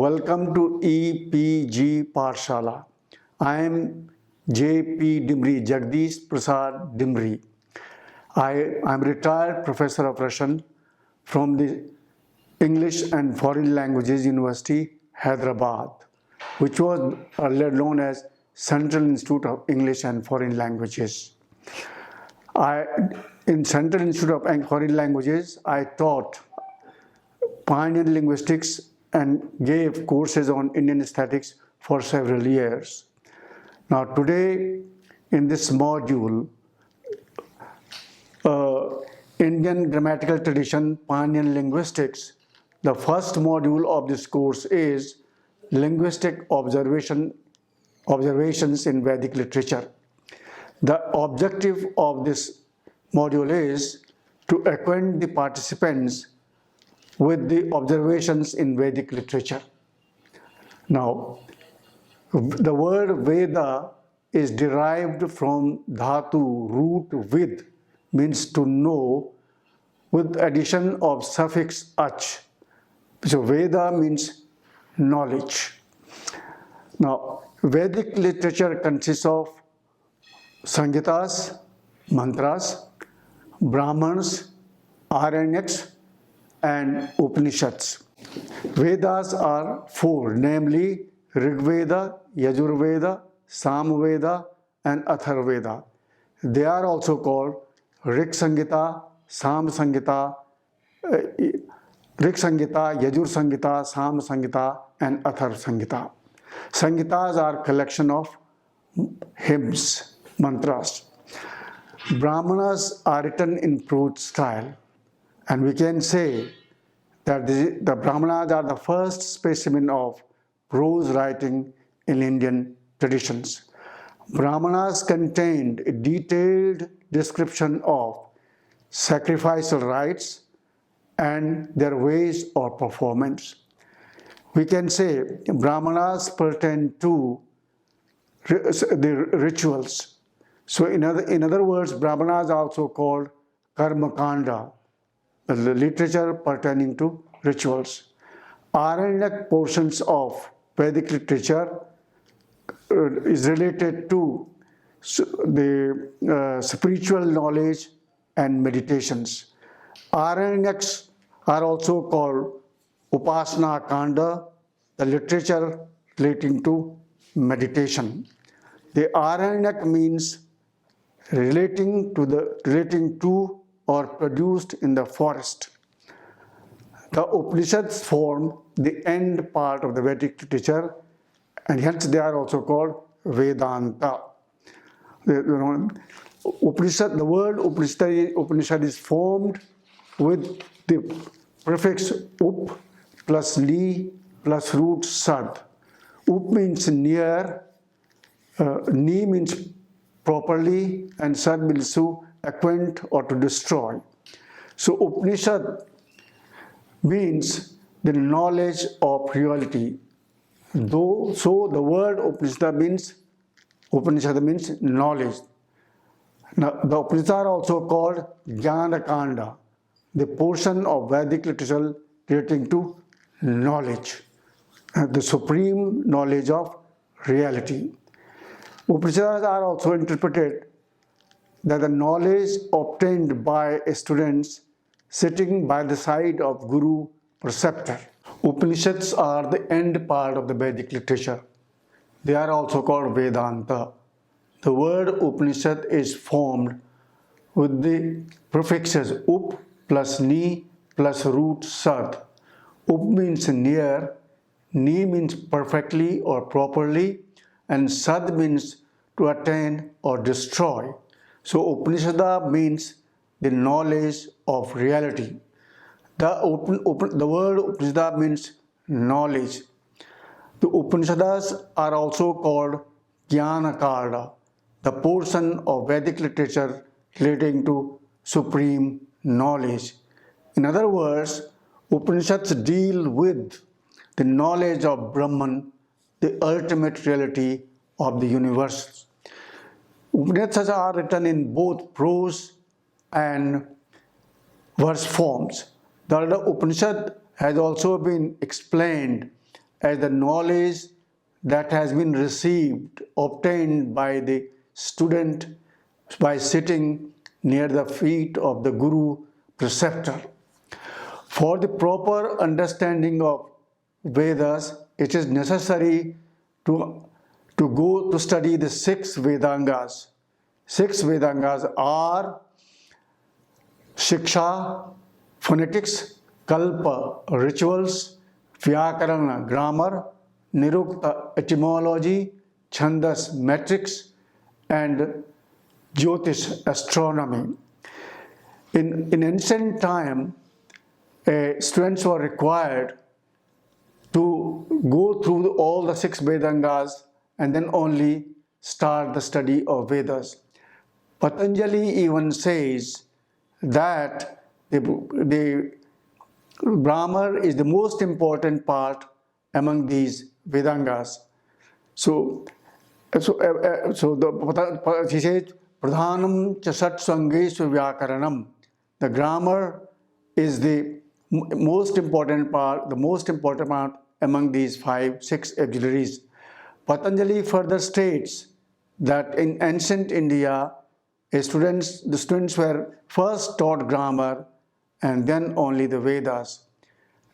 Welcome to EPG Parshala. I am J.P. Dimri, Jagdish Prasad Dimri. I am retired professor of Russian from the English and Foreign Languages University, Hyderabad, which was earlier known as Central Institute of English and Foreign Languages. In Central Institute of Foreign Languages, I taught pioneer linguistics and gave courses on Indian aesthetics for several years. Now today, in this module, Indian Grammatical Tradition, Pioneer Linguistics, the first module of this course is Linguistic Observations in Vedic Literature. The objective of this module is to acquaint the participants with the observations in Vedic literature. Now, the word Veda is derived from dhatu, root with, means to know, with addition of suffix ach. So Veda means knowledge. Now, Vedic literature consists of Sangitas, mantras, Brahmans, Aranyaks, and Upanishads. Vedas are four, namely Rigveda, Yajurveda, Samveda, and Atharveda. They are also called Rig Sangita, Sam Sangita, Rig Sangita, Yajur Sangita, Sam Sangita, and Athar Sangita. Sangitas are collection of hymns, mantras. Brahmanas are written in prose style, and we can say that the Brahmanas are the first specimen of prose writing in Indian traditions. Brahmanas contained a detailed description of sacrificial rites and their ways of performance. We can say Brahmanas pertain to the rituals. So in other words, Brahmanas are also called Karmakanda, the literature pertaining to rituals. Aranyak portions of Vedic literature is related to the spiritual knowledge and meditations. Aranyaks are also called Upasana Kanda, the literature relating to meditation. The Aranyak means relating to or produced in the forest. The Upanishads form the end part of the Vedic literature, and hence they are also called Vedanta. The word Upanishad is formed with the prefix up plus li plus root sad. Up means near, ni means properly, and sad means to acquaint or to destroy. So Upanishad means the knowledge of reality. So the word Upanishad means knowledge. Now, the Upanishads are also called Jnana Kanda, the portion of Vedic literature relating to knowledge, the supreme knowledge of reality. Upanishads are also interpreted that the knowledge obtained by students sitting by the side of Guru preceptor. Upanishads are the end part of the Vedic literature. They are also called Vedanta. The word Upanishad is formed with the prefixes up plus ni plus root sad. Up means near, ni means perfectly or properly, and sad means to attain or destroy. So Upanishad means the knowledge of reality. The word Upanishad means knowledge. The Upanishads are also called Jnana Kanda, the portion of Vedic literature relating to supreme knowledge. In other words, Upanishads deal with the knowledge of Brahman, the ultimate reality of the universe. Upanishads are written in both prose and verse forms. The Upanishad has also been explained as the knowledge that has been received, obtained by the student by sitting near the feet of the Guru preceptor. For the proper understanding of Vedas, it is necessary to go to study the 6 Vedangas. 6 Vedangas are Shiksha, phonetics, Kalpa, rituals, Vyakarana, grammar, Nirukta, etymology, Chandas, metrics, and Jyotish, astronomy. In ancient time, students were required to go through all the 6 Vedangas and then only start the study of Vedas. Patanjali even says that the grammar is the most important part among these Vedangas. So he says, Pradhanam chasat sangeshu vyakaranam. The grammar is the most important part among these 6 auxiliaries. Patanjali further states that in ancient India, the students were first taught grammar and then only the Vedas.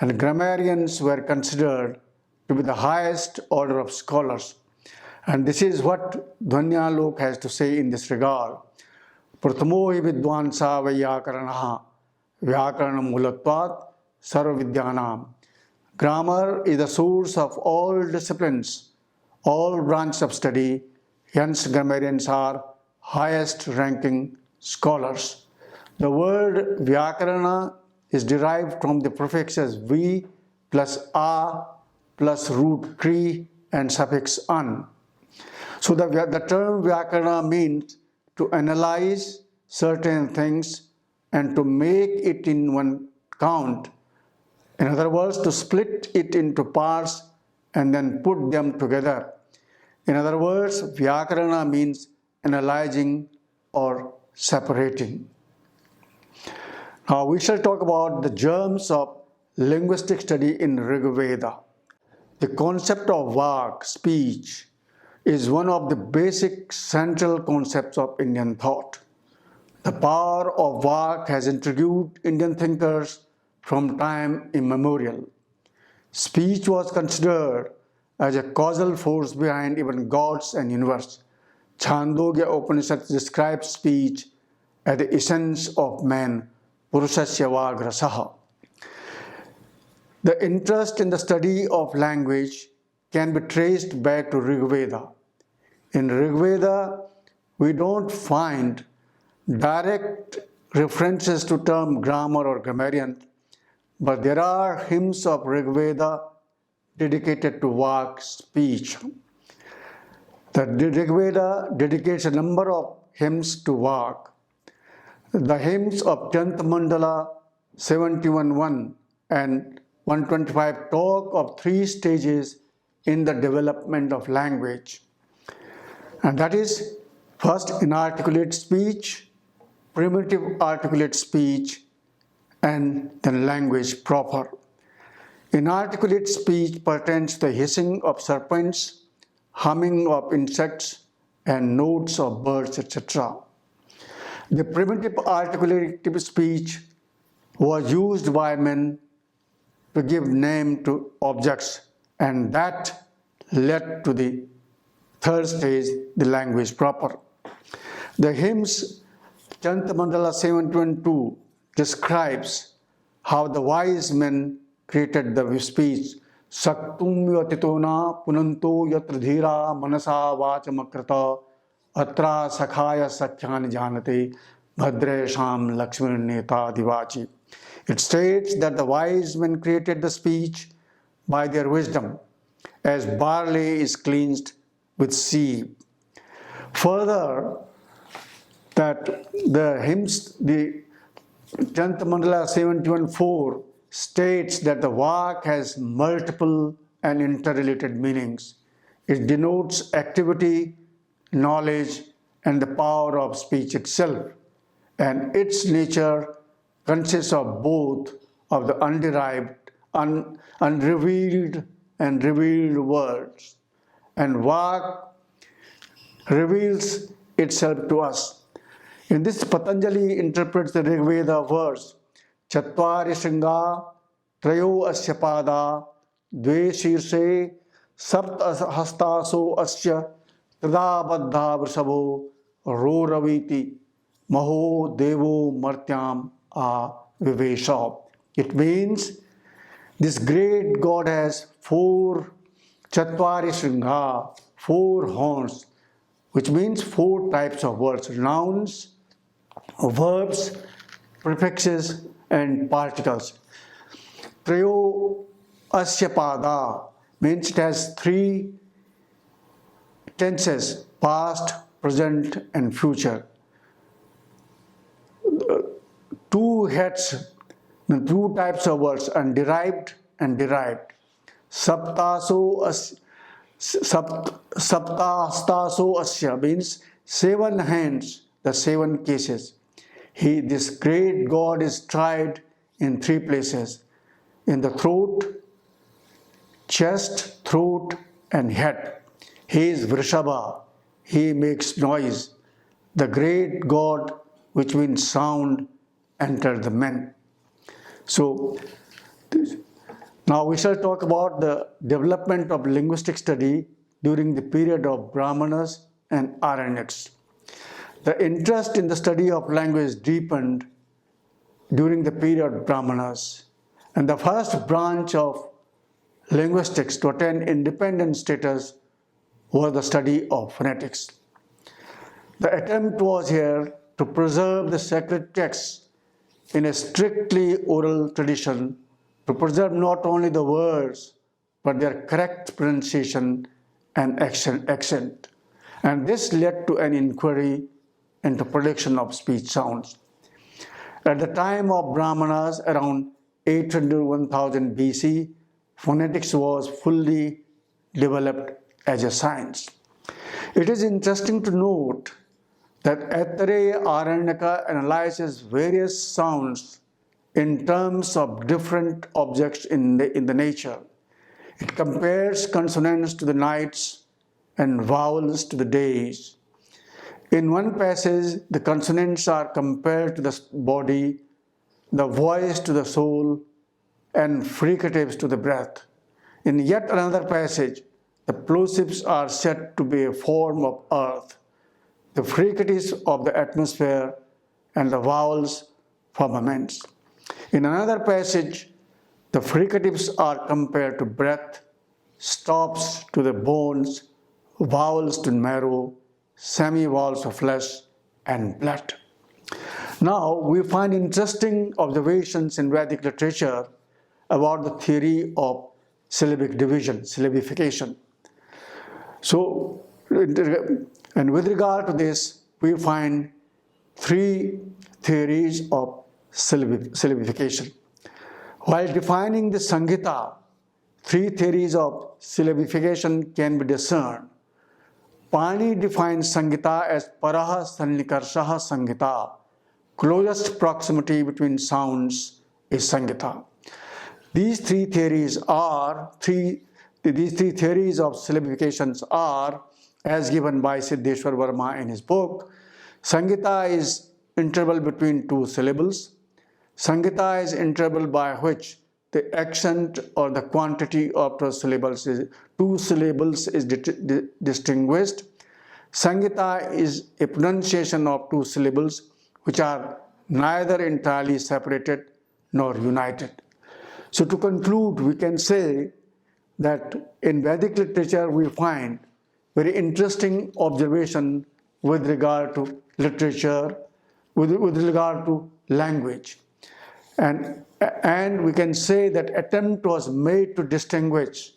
And grammarians were considered to be the highest order of scholars. And this is what Dhvanyalok has to say in this regard. Prathamo hi vidwansa vyakaranaha vyakaranam mulatvat sarva vidyanam. Grammar is the source of all disciplines, all branches of study. Hence, grammarians are highest ranking scholars. The word Vyakarana is derived from the prefixes V plus A plus root Kri and suffix an. So the term Vyakarana means to analyze certain things and to make it in one count. In other words, to split it into parts and then put them together. In other words, Vyakarana means analyzing or separating. Now we shall talk about the germs of linguistic study in Rig Veda. The concept of Vak, speech, is one of the basic central concepts of Indian thought. The power of Vak has intrigued Indian thinkers from time immemorial. Speech was considered as a causal force behind even gods and universe. Chandogya Upanishad describes speech as the essence of man, Purushasya Vagrasaha. The interest in the study of language can be traced back to Rig Veda. In Rig Veda, we don't find direct references to term grammar or grammarian, but there are hymns of Rig Veda dedicated to Vak, speech. The Rig Veda dedicates a number of hymns to Vak. The hymns of 10th Mandala 71.1 and 125 talk of 3 stages in the development of language. And that is, first, inarticulate speech, primitive articulate speech, and then language proper. Inarticulate speech pertains to the hissing of serpents, humming of insects, and notes of birds, etc. The primitive articulative speech was used by men to give name to objects, and that led to the 3rd stage, the language proper. The hymns 10th Mandala 7.2 describes how the wise men created the speech. Saktum yatitona punanto yatra dhira manasa vachamakrata atra sakhaya sakhyani janate bhadrasham lakshmi neta divachi. It states that the wise men created the speech by their wisdom, as barley is cleansed with sieve. Further, that the hymns, the 10th Mandala 71.4 states that the Vak has multiple and interrelated meanings. It denotes activity, knowledge, and the power of speech itself. And its nature consists of both of the underived, unrevealed, and revealed words, and Vak reveals itself to us. In this, Patanjali interprets the Rig Veda verse, Chatvari Shringa Trayo Asya Pada Dve Shirse Sapt Hastaso Asya Tada Baddha Vrishabho Ro Raviti Maho Devo Martyam A Vivesha. It means this great God has four Chatvari Shringa, four horns, which means four types of words: nouns, verbs, prefixes, and particles. Trayo Asyapada means it has three tenses: past, present, and future. Two heads, two types of words, and derived and derived. Saptaso Asya means 7 hands, the 7 cases. This great God is tried in 3 places: in the throat, chest, throat, and head. He is Vrishabha, he makes noise. The great God, which means sound, entered the men. So, now we shall talk about the development of linguistic study during the period of Brahmanas and Aranyaks. The interest in the study of language deepened during the period of Brahmanas, and the first branch of linguistics to attain independent status was the study of phonetics. The attempt was here to preserve the sacred texts in a strictly oral tradition, to preserve not only the words but their correct pronunciation and accent. And this led to an inquiry into prediction of speech sounds. At the time of Brahmanas, around 800-1000 BC, phonetics was fully developed as a science. It is interesting to note that Aitareya Aranyaka analyzes various sounds in terms of different objects in the nature. It compares consonants to the nights and vowels to the days. In one passage, the consonants are compared to the body, the voice to the soul, and fricatives to the breath. In yet another passage, the plosives are said to be a form of earth, the fricatives of the atmosphere, and the vowels firmaments. In another passage, the fricatives are compared to breath, stops to the bones, vowels to marrow, semi-vowels of flesh, and blood. Now, we find interesting observations in Vedic literature about the theory of syllabic division, syllabification. So, and with regard to this, we find 3 theories of syllabification. While defining the Sanghita, 3 theories of syllabification can be discerned. Pani defines Sanghita as Paraha Sannikarshaha Sanghita. Closest proximity between sounds is Sanghita. These three theories of syllabifications are, as given by Siddheshwar Verma in his book, Sanghita is interval between 2 syllables. Sanghita is interval by which the accent or the quantity of 2 syllables is distinguished. Sanghita is a pronunciation of 2 syllables which are neither entirely separated nor united. So to conclude, we can say that in Vedic literature we find very interesting observation with regard to literature, with regard to language. And we can say that attempt was made to distinguish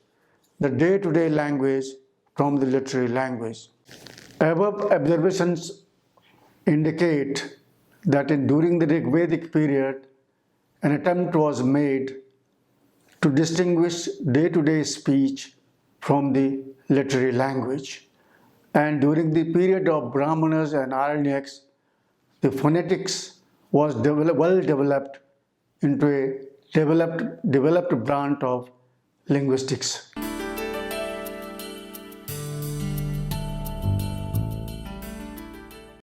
the day-to-day language from the literary language. Above observations indicate that during the Rigvedic period, an attempt was made to distinguish day-to-day speech from the literary language. And during the period of Brahmanas and Aranyaks, the phonetics was well developed into a developed branch of linguistics.